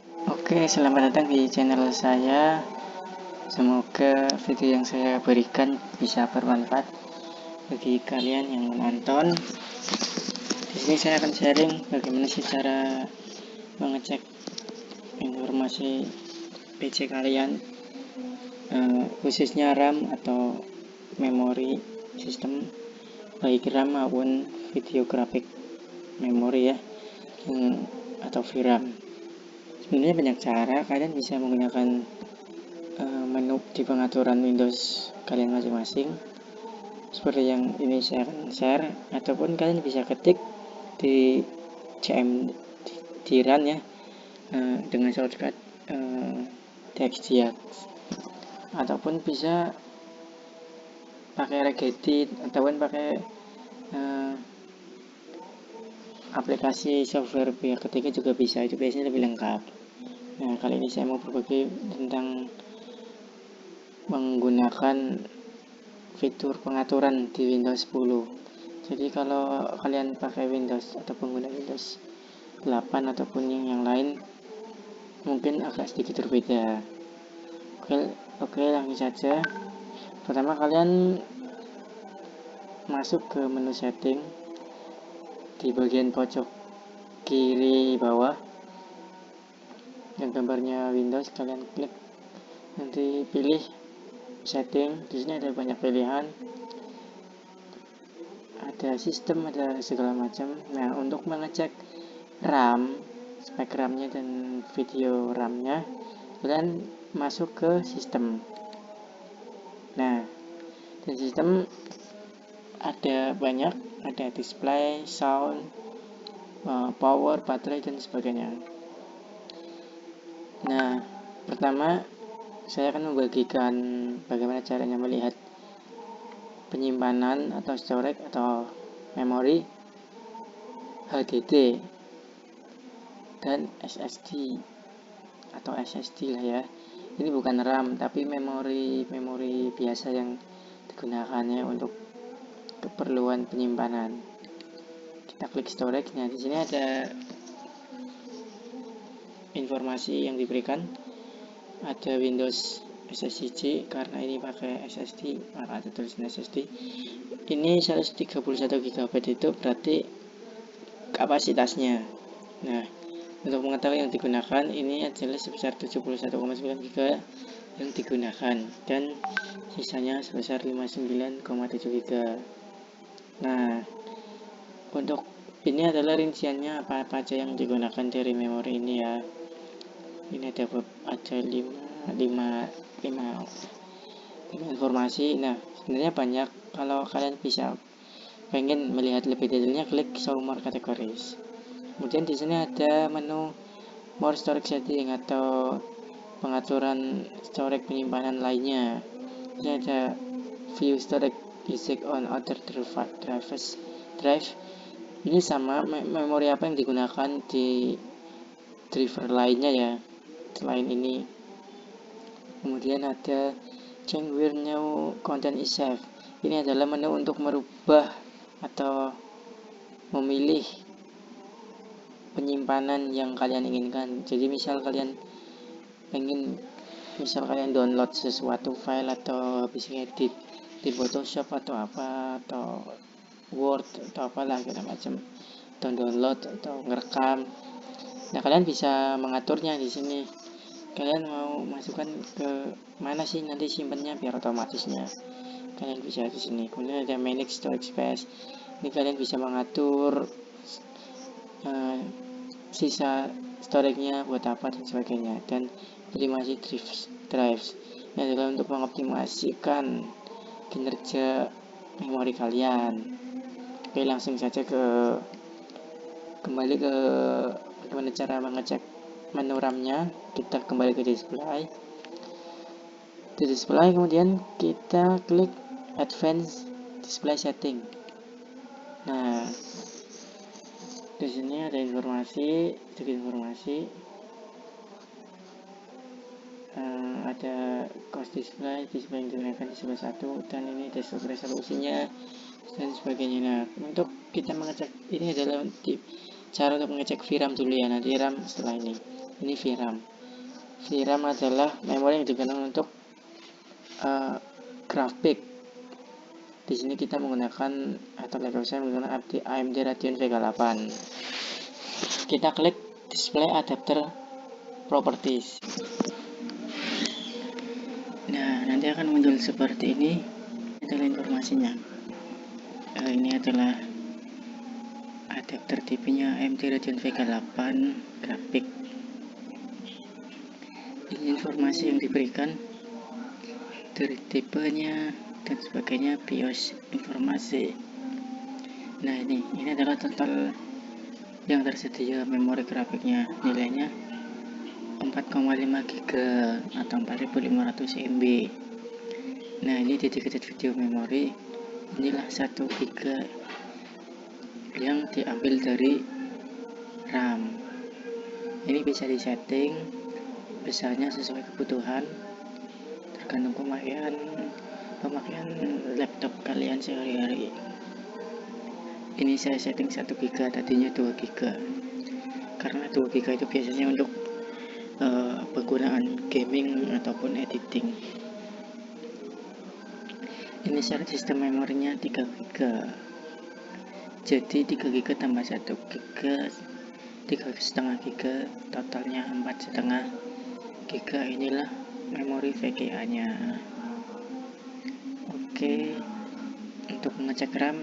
Oke, selamat datang di channel saya. Semoga video yang saya berikan bisa bermanfaat bagi kalian yang menonton. Di sini saya akan sharing bagaimana sih cara mengecek informasi PC kalian, khususnya RAM atau memori sistem, baik RAM maupun video grafik memori ya, atau VRAM. Sebenarnya banyak cara kalian bisa menggunakan menu di pengaturan Windows kalian masing-masing, seperti yang ini saya akan share, ataupun kalian bisa ketik di CM di run ya, dengan shortcut TXT, ataupun bisa pakai regedit ataupun pakai aplikasi software pihak ketiga juga bisa, itu biasanya lebih lengkap. Nah, kali ini saya mau berbagi tentang menggunakan fitur pengaturan di Windows 10. Jadi kalau kalian pakai Windows atau pengguna Windows 8 ataupun yang lain, mungkin agak sedikit berbeda. Oke, langsung saja. Pertama, kalian masuk ke menu setting di bagian pojok kiri bawah yang gambarnya Windows. Kalian klik, nanti pilih setting. Di sini ada banyak pilihan, ada sistem, ada segala macam. Nah, untuk mengecek RAM, spek RAM-nya dan video RAM-nya, kalian masuk ke sistem. Nah, di sistem ada banyak, ada display, sound, power, baterai, dan sebagainya. Nah, pertama saya akan membagikan bagaimana caranya melihat penyimpanan atau storage atau memori HDD dan SSD atau SSD lah ya. Ini bukan RAM tapi memori biasa yang digunakannya untuk keperluan penyimpanan. Kita klik storage. Nah, di sini ada informasi yang diberikan. Ada Windows SSD, karena ini pakai SSD maka ada tulisan SSD. Ini 131 GB, itu berarti kapasitasnya. Nah, untuk mengetahui yang digunakan, ini adalah sebesar 71,9 GB yang digunakan dan sisanya sebesar 59,7 GB. Nah, untuk ini adalah rinciannya apa aja yang digunakan dari memori ini ya. Ini ada 5 informasi. Nah, sebenarnya banyak. Kalau kalian bisa pengen melihat lebih detailnya, klik show more categories. Kemudian di sini ada menu more storage setting atau pengaturan storage penyimpanan lainnya. Ini ada view storage usage on other drive. Ini sama memori apa yang digunakan di driver lainnya ya, selain ini. Kemudian ada change where new content is saved. Ini adalah menu untuk merubah atau memilih penyimpanan yang kalian inginkan. Jadi misal kalian download sesuatu file atau habis ngedit di Photoshop atau apa, atau Word atau apalah segala macam, download atau ngerekam. Nah, kalian bisa mengaturnya di sini. Kalian mau masukkan ke mana sih nanti simpennya biar otomatisnya. Kalian bisa di sini. Kemudian ada manage storage space. Ini kalian bisa mengatur sisa storage-nya buat apa dan sebagainya. Dan optimasi drives. Ini adalah untuk mengoptimasikan kinerja memori kalian. Oke, langsung saja kembali ke bagaimana cara mengecek menu RAM-nya. Kita kembali ke display. Di display kemudian kita klik advance display setting. Nah, di sini ada sedikit informasi. Ada cost display yang digunakan di sebelah 1, dan ini resolusinya dan sebagainya. Nah, untuk kita mengecek ini adalah cara untuk mengecek VRAM dulu ya, nanti RAM setelah ini. Ini VRAM. VRAM adalah memori yang digunakan untuk grafik. Di sini kita menggunakan atau laptop saya menggunakan AMD Radeon Vega 8. Kita klik display adapter properties. Nah, nanti akan muncul seperti ini. Adalah informasinya. Ini adalah adapter tipenya AMD Radeon Vega 8 grafik. Ini informasi yang diberikan dari tipenya dan sebagainya, BIOS informasi. Nah, ini adalah total yang tersedia memori grafiknya, nilainya 4,5 GB atau 4500 MB. Nah, ini dedicated video memory, inilah 1 GB yang diambil dari RAM. Ini bisa disetting besarnya sesuai kebutuhan, tergantung pemakaian laptop kalian sehari-hari. Ini saya setting 1 GB, tadinya 2 GB, karena 2 GB itu biasanya untuk penggunaan gaming ataupun editing. Ini syarat sistem memorinya 3 GB, jadi 3 GB tambah 1 GB 3,5 GB, totalnya 4,5 GB. Inilah memori VGA nya. Oke, untuk mengecek RAM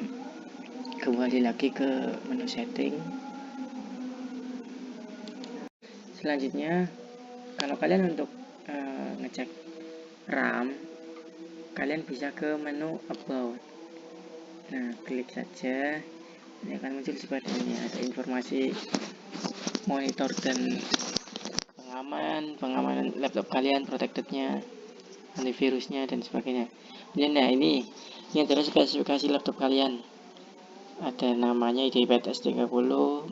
kembali lagi ke menu setting. Selanjutnya, kalau kalian untuk ngecek RAM, kalian bisa ke menu about. Nah, klik saja, ini akan muncul seperti ini. Ada informasi monitor dan pengamanan laptop kalian, protectednya, antivirusnya dan sebagainya. Nah, ini adalah spesifikasi laptop kalian. Ada namanya IdeaPad S30 14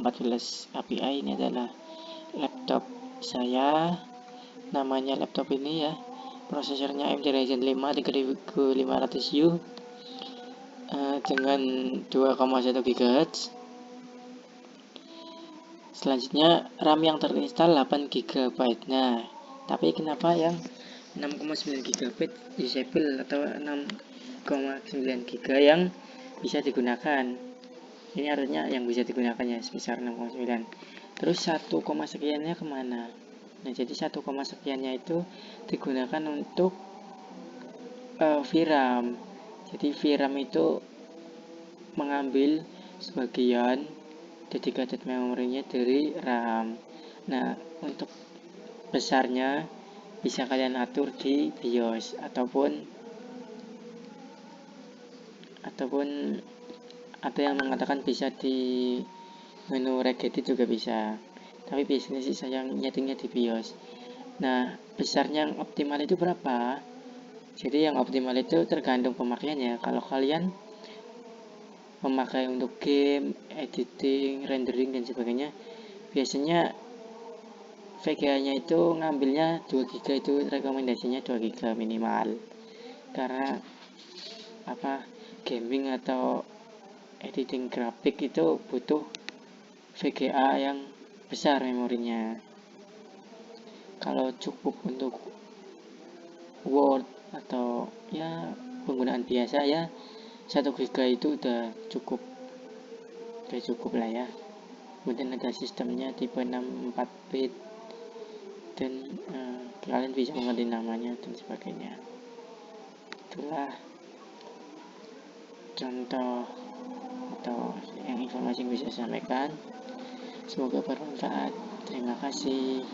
API. Ini adalah laptop saya, namanya laptop ini ya, prosesornya AMD Ryzen 5 3500U dengan 2,1 GHz. Selanjutnya RAM yang terinstall 8 GB. Nah, tapi kenapa yang 6,9 GB disable atau 6,9 GB yang bisa digunakan? Ini artinya yang bisa digunakannya sebesar 6,9. Terus 1, sekiannya kemana? Nah, jadi 1, sekiannya itu digunakan untuk VRAM. Jadi VRAM itu mengambil sebagian dedicated memorinya dari RAM. Nah, untuk besarnya bisa kalian atur di BIOS ataupun ada yang mengatakan bisa di menu regedit juga bisa. Tapi biasanya sih saya nyetingnya di BIOS. Nah, besarnya yang optimal itu berapa? Jadi yang optimal itu tergantung pemakaiannya. Kalau kalian memakai untuk game, editing, rendering dan sebagainya, biasanya VGA-nya itu ngambilnya 2 GB, itu rekomendasinya 2 GB minimal. Karena gaming atau editing grafik itu butuh VGA yang besar memorinya. Kalau cukup untuk Word atau ya penggunaan biasa ya 1 GB itu udah cukup lah ya. Kemudian ada sistemnya tipe 64 bit dan kalian bisa mengerti namanya dan sebagainya. Itulah contoh atau yang informasi yang bisa saya sampaikan. Semoga bermanfaat. Terima kasih.